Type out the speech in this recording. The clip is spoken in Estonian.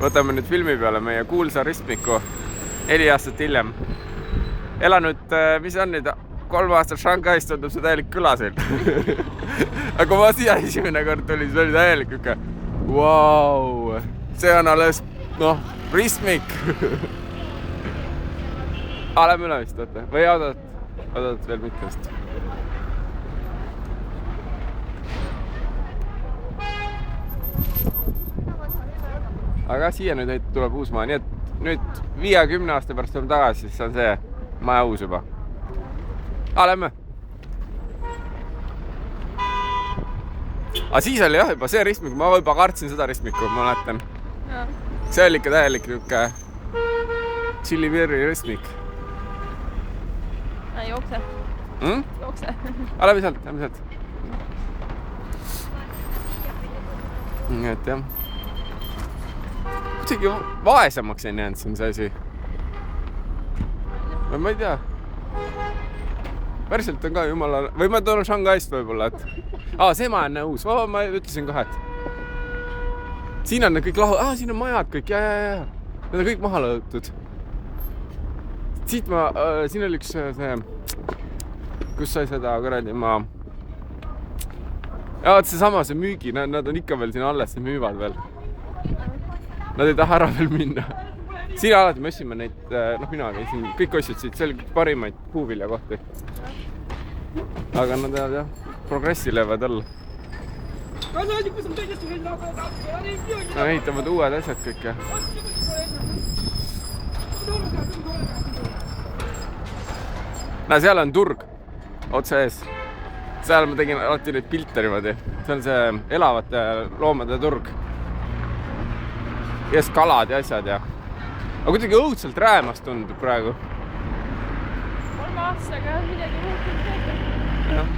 Võtame nüüd filmi peale meie kuulsa ristmiku 4 aastat hiljem. Elanud, mis on nüüd 3 aastat Shanghais, tundub see täielik külaselt. Aga kui ma siia esimene kord tulin, see oli täielik ükka. Vau, see on alles, ristmik. Lähme üle vist, võtta. Või oodad veel mitte vist. Aga siia nüüd tuleb uus maa, nii et nüüd 50 aasta pärast tuleme tagasi, siis on see maja uus juba. Lähme. Aga siis oli jah juba see ristmik, ma juba kartsin seda ristmikku, ma mäletan. See oli ikka täielik niuke tšillipirri ristmik. Jookse. Jookse. Lähme sealt. Nii et jah. Kuidagi vaesemaks ei jäänud siin see asi. Ma ei tea. Päriselt on ka jumala... Või ma tulen Shanghaist võib-olla, et... see maja on uus. Ma ütlesin kohe, et... Siin on kõik lahu... siin on majad kõik, ja. Need on kõik maha lõhutud. Siit ma... Siin oli üks see... Kus sai seda kuradi ma... see müügi, nad on ikka veel siin alles, need müüvad veel. Nad ei taha ära veel minna. Siin alati me ossime neid, mina käisin, kõik ossid siit, see oli parimaid puuvilja kohti. Aga nad jah, progressi leevad alla. Nad ehitavad uued asjad kõik. Seal on turg, otse ees. Seal ma tegin alati neid pilte niimoodi. See on see elavate loomade turg. Ja kalad ja asjad ja. Aga kuidagi õudselt räämas tundub praegu. 3 aastaga midagi muutunud.